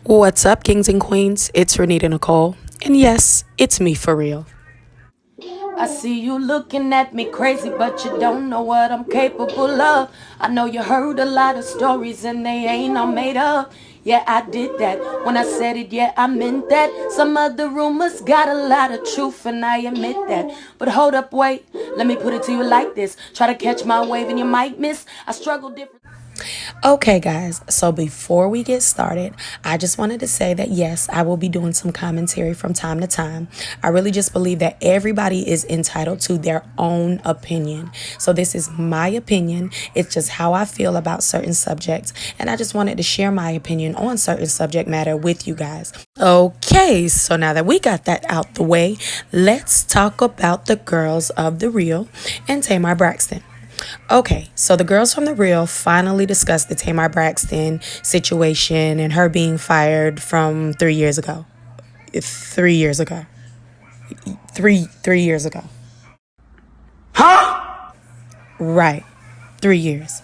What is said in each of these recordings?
What's up, kings and queens? It's Renita Nicole. And yes, it's me for real. I see you looking at me crazy, but you don't know what I'm capable of. I know you heard a lot of stories and they ain't all made up. Yeah, I did that. When I said it, yeah, I meant that. Some of the rumors got a lot of truth, and I admit that. But hold up, wait. Let me put it to you like this. Try to catch my wave and you might miss. I struggle different. Okay, guys, so before we get started, I just wanted to say that yes, I will be doing some commentary from time to time. I really just believe that everybody is entitled to their own opinion. So this is my opinion. It's just how I feel about certain subjects, and I just wanted to share my opinion on certain subject matter with you guys. Okay, so now that we got that out the way, let's talk about the girls of The Real and Tamar Braxton. Okay, so the girls from The Real finally discussed the Tamar Braxton situation and her being fired from 3 years ago. 3 years ago. 3 years ago. Huh? Right. 3 years.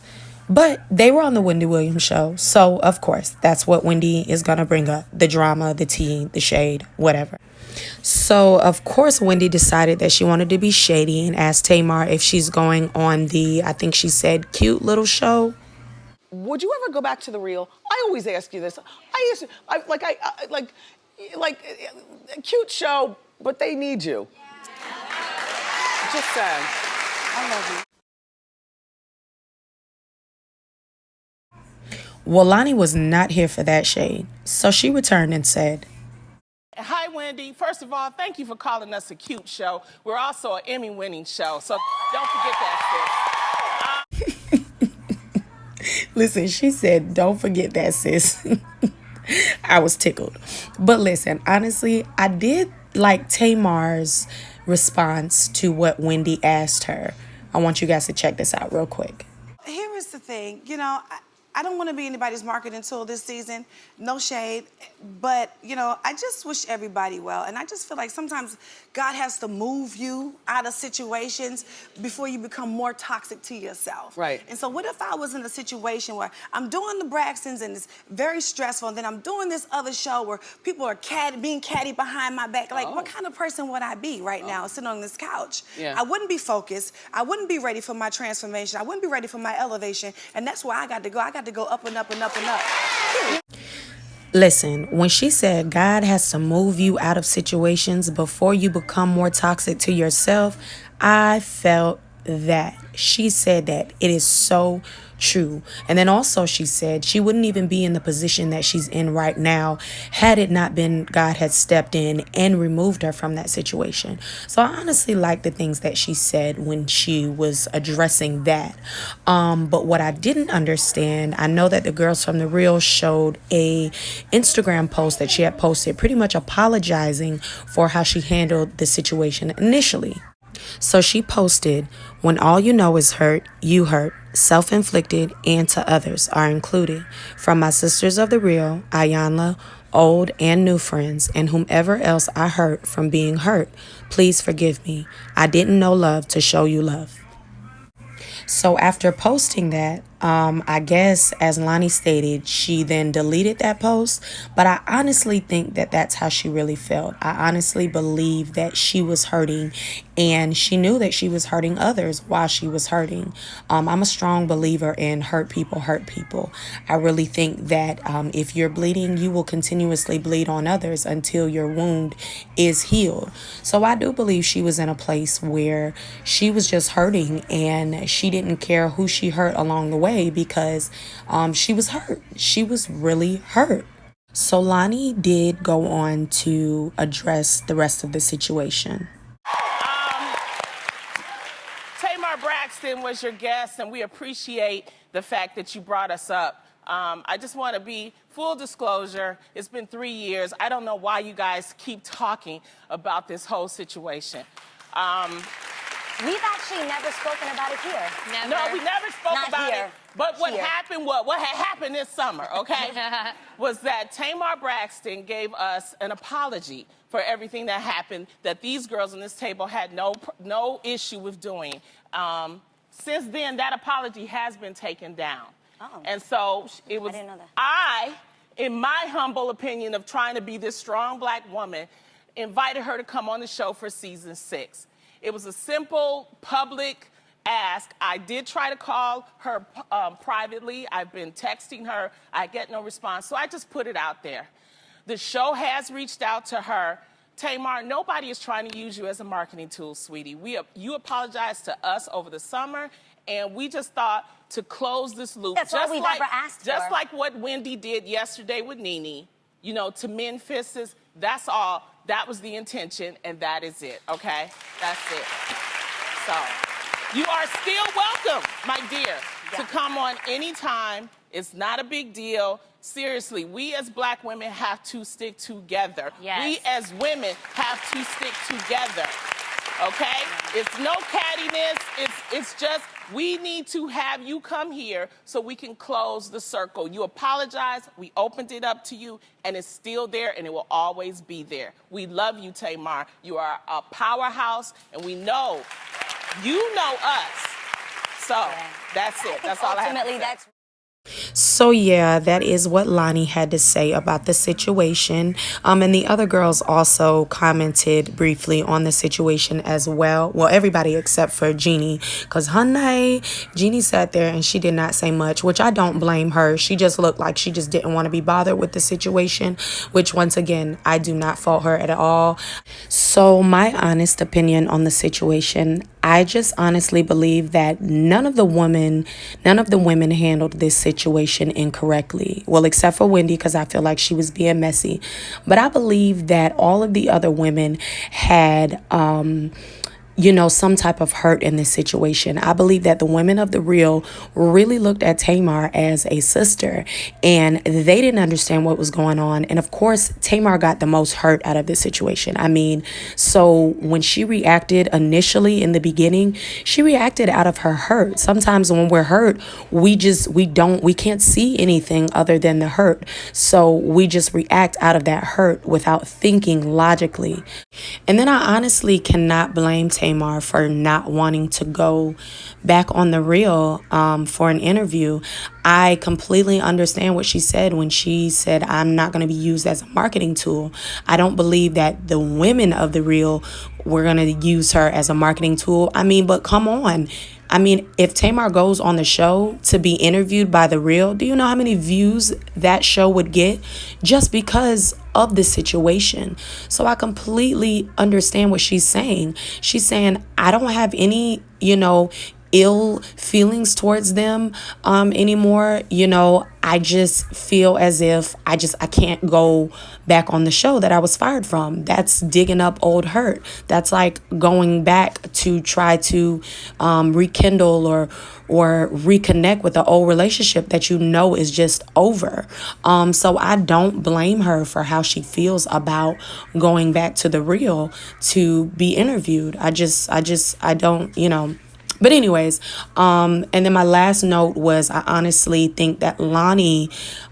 But they were on the Wendy Williams show, so of course, that's what Wendy is going to bring up. The drama, the tea, the shade, whatever. So, of course, Wendy decided that she wanted to be shady and asked Tamar if she's going on the, I think she said, cute little show. Would you ever go back to The Real? I always ask you this. A cute show, but they need you. Just saying. I love you. Well, Lonnie was not here for that shade, so she returned and said, Hi, Wendy. First of all, thank you for calling us a cute show. We're also an Emmy-winning show, so don't forget that, sis. listen, she said, don't forget that, sis. I was tickled. But listen, honestly, I did like Tamar's response to what Wendy asked her. I want you guys to check this out real quick. Here is the thing, I don't want to be anybody's marketing tool this season, no shade, but, I just wish everybody well. And I just feel like sometimes God has to move you out of situations before you become more toxic to yourself. Right. And so what if I was in a situation where I'm doing the Braxtons and it's very stressful, and then I'm doing this other show where people are being catty behind my back? Like, what kind of person would I be right now sitting on this couch? Yeah. I wouldn't be focused. I wouldn't be ready for my transformation. I wouldn't be ready for my elevation. And that's where I got to go. I got to go up and up and up and up. Listen, when she said God has to move you out of situations before you become more toxic to yourself, I felt that. She said that. It is so true. And then also she said she wouldn't even be in the position that she's in right now had it not been God had stepped in and removed her from that situation. So I honestly like the things that she said when she was addressing that. But what I didn't understand, I know that the girls from The Real showed a Instagram post that she had posted pretty much apologizing for how she handled the situation initially. So she posted, when all you know is hurt, you hurt, self-inflicted and to others are included. From my sisters of The Real, Ayanla, old and new friends, and whomever else I hurt from being hurt, please forgive me. I didn't know love to show you love. So after posting that, I guess as Lonnie stated, she then deleted that post. But I honestly think that that's how she really felt. I honestly believe that she was hurting and she knew that she was hurting others while she was hurting. I'm a strong believer in hurt people hurt people. I really think that if you're bleeding, you will continuously bleed on others until your wound is healed. So I do believe she was in a place where she was just hurting and she didn't care who she hurt along the way because she was hurt. She was really hurt. So Lonnie did go on to address the rest of the situation. Tamar Braxton was your guest, and we appreciate the fact that you brought us up. I just want to be full disclosure. It's been 3 years. I don't know why you guys keep talking about this whole situation. We've actually never spoken about it here. Never. No, we never spoke Not about here. it. But what Here. happened, what had happened this summer, okay, was that Tamar Braxton gave us an apology for everything that happened that these girls on this table had no issue with doing. Since then, that apology has been taken down. Oh. And so it was, I didn't know that. I in my humble opinion of trying to be this strong black woman, invited her to come on the show for season 6. It was a simple public ask. I did try to call her privately. I've been texting her. I get no response, so I just put it out there. The show has reached out to her. Tamar, nobody is trying to use you as a marketing tool, sweetie. You apologized to us over the summer, and we just thought to close this loop. That's all we've ever asked for. Just like what Wendy did yesterday with Nene, you know, to mend fists, that's all. That was the intention, and that is it, okay? That's it. So, you are still welcome, my dear, to come on anytime. It's not a big deal. Seriously, we as black women have to stick together. Yes. We as women have to stick together, okay? It's no cattiness. It's just we need to have you come here so we can close the circle. You apologize. We opened it up to you, and it's still there, and it will always be there. We love you, Tamar. You are a powerhouse, and we know you know us. So that's it. That's all I have to say. That's So yeah, that is what Lonnie had to say about the situation. And the other girls also commented briefly on the situation as well. Well, everybody except for Jeannie, because Jeannie sat there and she did not say much, which I don't blame her. She just looked like she just didn't want to be bothered with the situation, which once again, I do not fault her at all. So my honest opinion on the situation, I just honestly believe that none of the women handled this situation incorrectly. Well, except for Wendy, because I feel like she was being messy. But I believe that all of the other women had some type of hurt in this situation. I believe that the women of The Real really looked at Tamar as a sister, and they didn't understand what was going on. And of course, Tamar got the most hurt out of this situation. I mean, so when she reacted initially in the beginning, she reacted out of her hurt. Sometimes when we're hurt, we can't see anything other than the hurt. So we just react out of that hurt without thinking logically. And then I honestly cannot blame Tamar for not wanting to go back on The Real for an interview. I completely understand what she said when she said, I'm not going to be used as a marketing tool. I don't believe that the women of The Real were going to use her as a marketing tool. I mean, but come on. I mean, if Tamar goes on the show to be interviewed by The Real, do you know how many views that show would get just because of the situation? So I completely understand what she's saying. She's saying, I don't have any, ill feelings towards them anymore. I just feel as if I can't go back on the show that I was fired from. That's digging up old hurt. That's like going back to try to rekindle or reconnect with an old relationship that is just over. So I don't blame her for how she feels about going back to The Real to be interviewed. I don't. But anyways, and then my last note was I honestly think that Lonnie,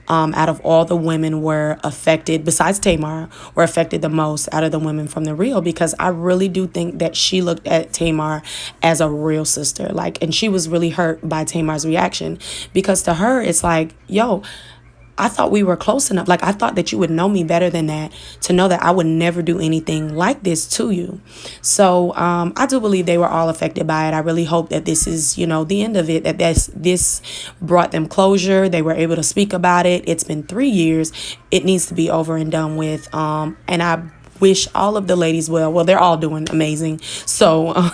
out of all the women were affected, besides Tamar, were affected the most out of the women from The Real, because I really do think that she looked at Tamar as a real sister. And she was really hurt by Tamar's reaction, because to her, it's like, yo, I thought we were close enough. I thought that you would know me better than that to know that I would never do anything like this to you. So I do believe they were all affected by it. I really hope that this is, the end of it, that this brought them closure. They were able to speak about it. It's been 3 years. It needs to be over and done with. And I wish all of the ladies well. Well, they're all doing amazing. So,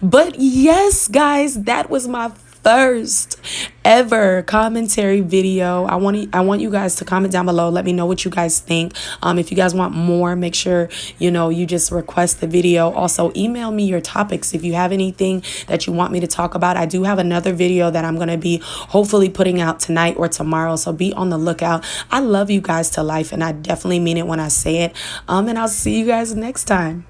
but yes, guys, that was my first ever commentary video. I want you guys to comment down below. Let me know what you guys think. If you guys want more, make sure you just request the video. Also, email me your topics if you have anything that you want me to talk about. I do have another video that I'm going to be hopefully putting out tonight or tomorrow, so be on the lookout. I love you guys to life, and I definitely mean it when I say it. And I'll see you guys next time.